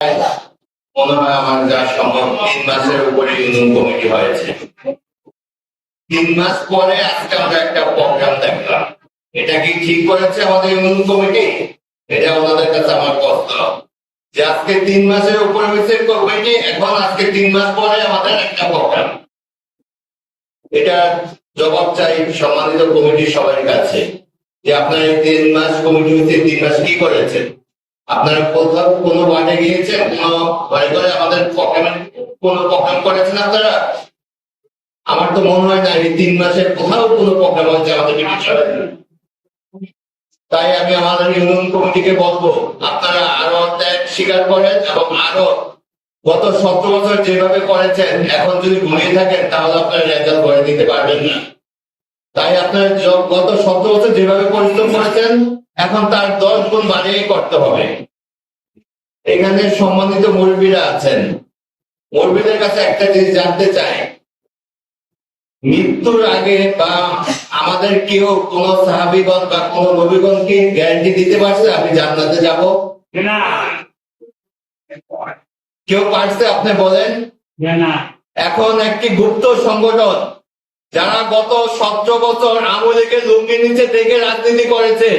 মনে হয় আমার যা সম্ভব 3 মাসের উপরে ইউনিয়ন কমিটি হয়েছে। 3 মাস পরে আজকে আমরা একটা প্রোগ্রাম দেখলাম। এটা কি ঠিক করেছে আমাদের ইউনিয়ন কমিটি? এটা ওনাদের কাছে আমার প্রশ্ন যে আজকে 3 মাসের উপরে হয়েছে কমিটি, এখন আজকে 3 মাস পরে আমাদের একটা প্রোগ্রাম। এটা জবাব চাই সম্মানিত কমিটির সবার কাছে যে আপনারা 3 মাস কমিটি হয়েছে, 3 মাস কি করেছেন? আপনারা কোথাও কোনো ওয়ার্ডে গিয়েছেন, কোনো বাড়ি করে আমাদের কোনো প্রোগ্রাম করেছেন আপনারা? আমার তো মনে হয় না এই 3 মাসে কোথাও কোনো প্রোগ্রাম হয়েছে আমাদের বিষয়ে। তাই আমি আমাদের ইউনিয়ন কমিটিকে বলবো আপনারা আরো ত্যাগ স্বীকার করেন এবং আরো গত 17 বছর যেভাবে করেছেন এখন যদি ঘুমিয়ে থাকেন তাহলে আপনারা রেজাল্ট করে দিতে পারবেন না। তাই আপনারা গত 17 বছর যেভাবে পরিশ্রম করেছেন এখন তার 10 গুণ বাড়িয়ে করতে হবে। এখানে সম্মানিত মুরব্বীরা আছেন, মুরব্বীদের কাছে একটা জিনিস জানতে চাই, মৃত্যুর আগে বা আমাদের কেউ কোন সাহাবীগণ বা কোন নবীগণ কি গ্যারান্টি দিতে পারছে আমি জান্নাতে যাব? না। কেউ পারছে? আপনি বলেন না। এখন একটি গুপ্ত সংগঠন যারা গত 17 বছর আওয়ামী লীগের লুঙ্গি নিচে থেকে রাজনীতি করেছে,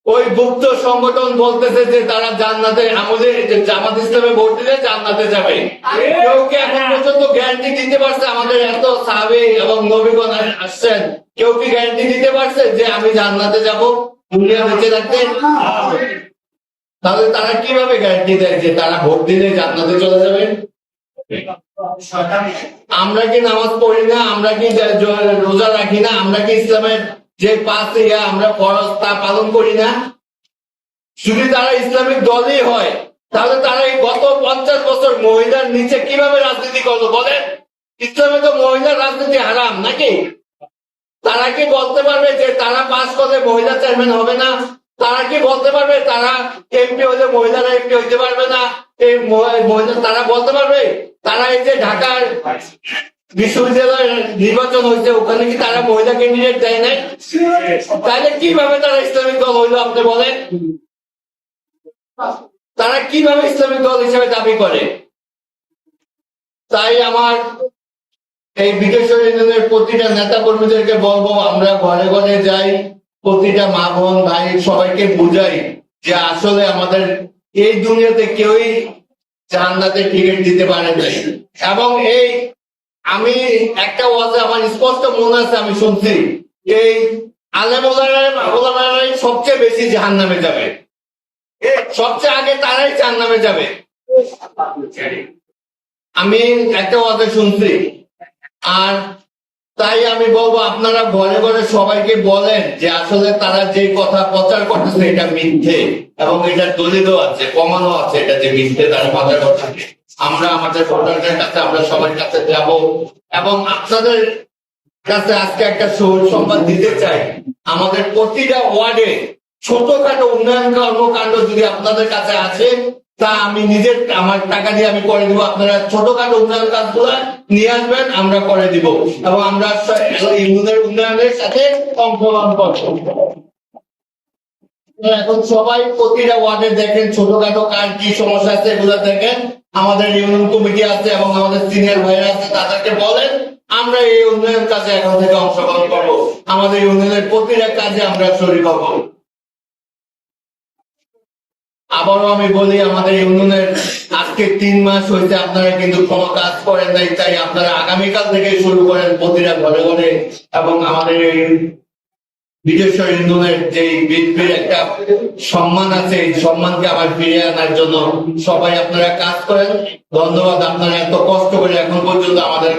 ওই গুপ্ত সংগঠন বলতেছে যে তারা জান্নাতে, আমাদের জামাত ইসলামে ভোট দিলে জান্নাতে যাবে। কেউ কি এখন পর্যন্ত গ্যারান্টি দিতে পারছে? আমাদের এত সাহাবী এবং নবীগণ আসছেন, কেউ কি গ্যারান্টি দিতে পারছে যে আমি জান্নাতে যাব দুনিয়া বেঁচে থাকতে? তাহলে তারা কিভাবে গ্যারান্টি দেয় যে তারা ভোট দিলে জান্নাতে চলে যাবে? আমরা কি নামাজ পড়ি না? আমরা কি রোজা রাখি না? আমরা কি ইসলামের যে 5 আমরা ফরজ তা পালন করি না? যদি তারা ইসলামিক দলই হয় তাহলে তারা এই গত 50 বছর মহিলার নিচে কিভাবে রাজনীতি করলো বলেন? ইসলামে তো মহিলার রাজনীতি হারাম নাকি? তারা কি বলতে পারবে যে তারা পাস করলে মহিলা চেয়ারম্যান হবে না? তারা কি বলতে পারবে তারা এমপি হলে মহিলারা এমপি হইতে পারবে না? এই মহিলা তারা বলতে পারবে? তারা এই যে ঢাকার বিশ্ববিদ্যালয়ের নির্বাচন হয়েছে ওখানে কি তারা মহিলা ক্যান্ডিডেট দেয় নাই? তাহলে কিভাবে তারা ইসলামিক দল হইলো আপনি বলেন? তারা কিভাবে ইসলামিক দল হিসেবে দাবি করে? তাই আমার এই বিদেশ্বর ইউনিয়নের প্রতিটা নেতা কর্মীদেরকে বলবো আমরা ঘরে ঘরে যাই, প্রতিটা মা বোন ভাই সবাইকে বুঝাই যে আসলে আমাদের এই দুনিয়াতে কেউই জান্নাতের টিকিট দিতে পারে নাই। এবং এই আমি একটা ওয়াজে আমার স্পষ্ট মনে আছে, আমি শুনছি এই আলেম ওলামারাই সবচেয়ে বেশি জাহান্নামে যাবে, সবচেয়ে আগে তারাই জাহান্নামে যাবে। আমি একটা ওয়াজে শুনছি। আর তাই আমি বলবো আপনারা ঘরে ঘরে সবাইকে বলেন যে আসলে তারা যে কথা প্রচার করতেছে এটা মিথ্যে এবং এটা দলিলও আছে, প্রমাণও আছে এটা যে মিথ্যে তারা প্রচার করতেছে। আমরা আমাদের ভোটারদের কাছে আমরা সবার কাছে যাব এবং আপনাদের কাছে আজকে একটা সংবাদ দিতে চাই, আমাদের প্রতিটা ওয়ার্ডে ছোটখাটো উন্নয়ন কর্মকাণ্ড যদি আপনাদের কাছে আছে তা আমি নিজের আমার টাকা দিয়ে আমি করে দিব। আপনারা ছোটখাটো উন্নয়ন কাজগুলো নিয়ে আসবেন, আমরা করে দিব এবং আমরা ইউনিয়নের উন্নয়নের সাথে অংশগ্রহণ করব। এখন সবাই প্রতিটা ওয়ার্ডে দেখেন ছোটখাটো কার কি সমস্যা আছে এগুলো দেখেন। আমাদের ইউনিয়ন কমিটি আছে এবং আমাদের সিনিয়র ভাইরা আছে, তাদেরকে বলেন আমরা এই উন্নয়ন কাজে এখন থেকে অংশগ্রহণ করবো, আমাদের ইউনিয়নের প্রতিটা কাজে আমরা শরীক হব। আবারও আমি বলি আমাদের ইউনিয়নের আজকে 3 মাস হয়েছে আপনারা কিন্তু কোনো কাজ করেন নাই, তাই আপনারা আগামীকাল থেকে শুরু করেন প্রতিটা ঘরে ঘরে। এবং আমাদের এই বিদেশ্বর ইউনিয়নের যে বিএনপির একটা সম্মান আছে এই সম্মানকে আবার ফিরিয়ে আনার জন্য সবাই আপনারা কাজ করেন। ধন্যবাদ, আপনারা এত কষ্ট করে এখন পর্যন্ত আমাদের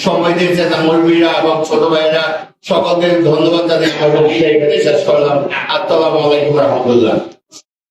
সময় দিয়েছেন মুরব্বীরা এবং ছোট ভাইয়েরা, সকলকে ধন্যবাদ জানিয়ে আমার বক্তব্য এখানে শেষ করলাম। আসসালামু আলাইকুম রহমতুল্লাহ।